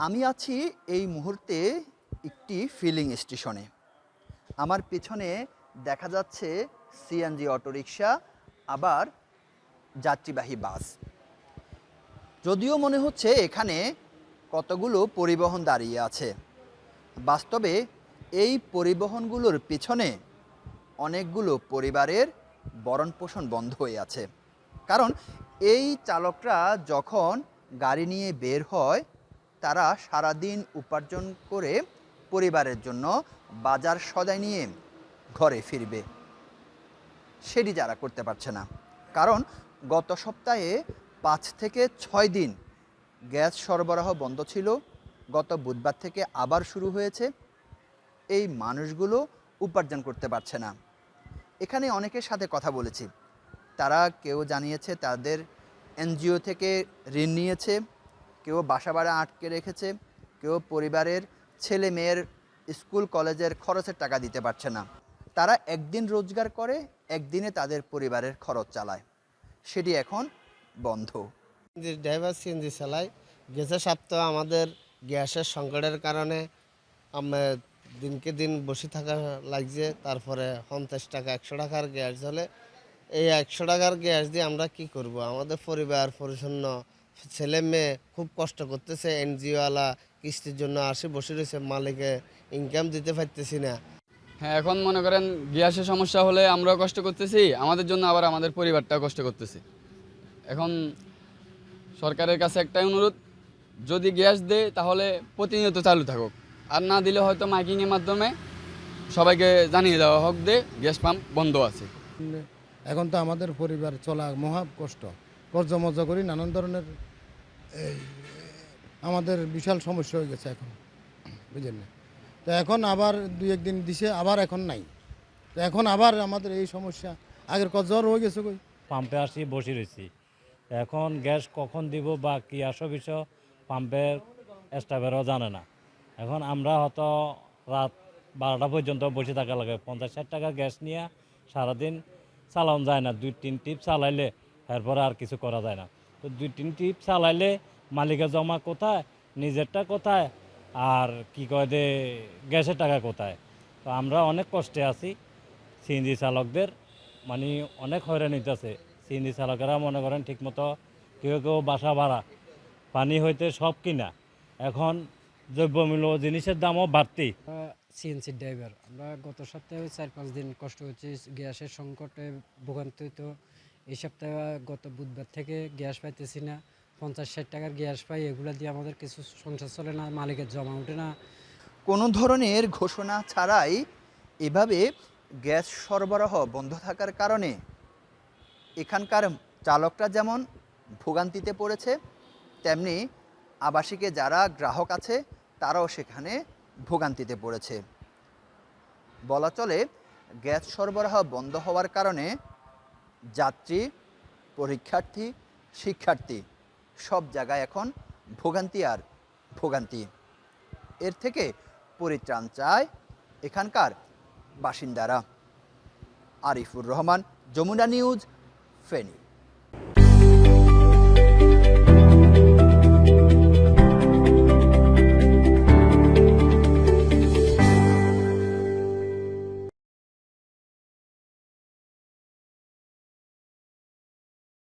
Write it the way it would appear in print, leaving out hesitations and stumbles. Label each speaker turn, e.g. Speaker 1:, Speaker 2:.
Speaker 1: আমি আছি এই মুহূর্তে একটি ফিলিং স্টেশনে। আমার পেছনে দেখা যাচ্ছে সিএনজি অটোরিকশা, আবার যাত্রীবাহী বাস। যদিও মনে হচ্ছে এখানে কতগুলো পরিবহন দাঁড়িয়ে আছে, বাস্তবে এই পরিবহনগুলোর পেছনে অনেকগুলো পরিবারের ভরণ-পোষণ বন্ধ হয়ে আছে। কারণ এই চালকরা যখন গাড়ি নিয়ে বের হয়, তারা সারাদিন উপার্জন করে পরিবারের জন্য বাজার সদাই নিয়ে ঘরে ফিরবে, সেটি যারা করতে পারছে না। কারণ গত সপ্তাহে ৫ থেকে ৬ দিন গ্যাস সরবরাহ বন্ধ ছিল। গত বুধবার থেকে আবার শুরু হয়েছে। এই মানুষগুলো উপার্জন করতে পারছে না। এখানে অনেকের সাথে কথা বলেছি, তারা কেউ জানিয়েছে তাদের এনজিও থেকে ঋণ নিয়েছে, কেউ বাসা ভাড়া আটকে রেখেছে, কেউ পরিবারের ছেলে মেয়ের স্কুল কলেজের খরচের টাকা দিতে পারছে না। তারা একদিন রোজগার করে, একদিনে তাদের পরিবারের খরচ চালায়, সেটি এখন বন্ধ।
Speaker 2: ড্রাইভার সিএনজি চালাই। গেছে সপ্তাহে আমাদের গ্যাসের সংকটের কারণে আমরা দিনকে দিন বসে থাকা লাগছে। তারপরে ৫০ টাকা ১০০ টাকার গ্যাস হলে এই ১০০ টাকার গ্যাস দিয়ে আমরা কি করব? আমাদের পরিবার পরিচ্ছন্ন ছেলে মেয়ে খুব কষ্ট করতেছে। এনজিওওয়ালা কিস্তির জন্য আসে বসে রয়েছে, মালিকে ইনকাম দিতে পারতেছি না।
Speaker 3: হ্যাঁ, এখন মনে করেন গ্যাসের সমস্যা হলে আমরাও কষ্ট করতেছি, আমাদের জন্য আবার আমাদের পরিবারটাও কষ্ট করতেছি। এখন সরকারের কাছে একটাই অনুরোধ, যদি গ্যাস দেয় তাহলে প্রতিনিয়ত চালু থাকুক, আর না দিলে হয়তো মাইকিংয়ের মাধ্যমে সবাইকে জানিয়ে দেওয়া হোক যে গ্যাস পাম্প বন্ধ আছে।
Speaker 4: এখন তো আমাদের পরিবার চলা মহা কষ্ট, কর্জমর্জা করি নানান ধরনের আমাদের বিশাল সমস্যা হয়ে গেছে এখন, বুঝলেন না? তো এখন আবার ২-১ দিন দিছে, আবার এখন নাই। তো এখন আবার আমাদের এই সমস্যা, আগের জ্বর হয়ে গেছে। কই
Speaker 5: পাম্পে আসি বসে রয়েছি, এখন গ্যাস কখন দিব বা কী আসো বিষয় পাম্পের স্টাফেরও জানে না। এখন আমরা হয়তো রাত ১২টা পর্যন্ত বসে থাকা লাগে। ৫০-৬০ টাকা গ্যাস নিয়ে সারাদিন চালানো যায় না। ২-৩ টিপ চালাইলে এরপরে আর কিছু করা যায় না। তো ২-৩ টিপ চালাইলে মালিকের জমা কোথায়, নিজেরটা কোথায়, আর কি কয় দে গ্যাসের টাকা কোথায়? তো আমরা অনেক কষ্টে আছি। সিএনজি চালকদের মানে অনেক হয়রানি হইতেছে। সিএনজি চালকেরা মনে করেন ঠিকমতো কেউ কেউ বাসা ভাড়া পানি হইতে সব কিনা, এখন দ্রব্যমূল্য জিনিসের দামও বাড়তি।
Speaker 6: সিএনসি ড্রাইভার, আমরা গত সপ্তাহে ৪-৫ দিন কষ্ট হচ্ছে, গ্যাসের সংকটে ভোগান্তি হতো। এই সপ্তাহে গত বুধবার থেকে গ্যাস পাইতেছি না। ৫০-৬০ টাকার গ্যাস পাই, এগুলো দিয়ে আমাদের কিছু সংসার চলে না, মালিকের জমা ওঠে না।
Speaker 1: কোনো ধরনের ঘোষণা ছাড়াই এভাবে গ্যাস সরবরাহ বন্ধ থাকার কারণে এখানকার চালকরা যেমন ভোগান্তিতে পড়েছে, তেমনি আবাসিকে যারা গ্রাহক আছে তারাও সেখানে ভোগান্তিতে পড়েছে। বলা চলে গ্যাস সরবরাহ বন্ধ হওয়ার কারণে যাত্রী, পরীক্ষার্থী, শিক্ষার্থী সব জায়গায় এখন ভোগান্তি আর ভোগান্তি। এর থেকে পরিত্রাণ চায় এখানকার বাসিন্দারা। আরিফুর রহমান, যমুনা নিউজ, ফেনী।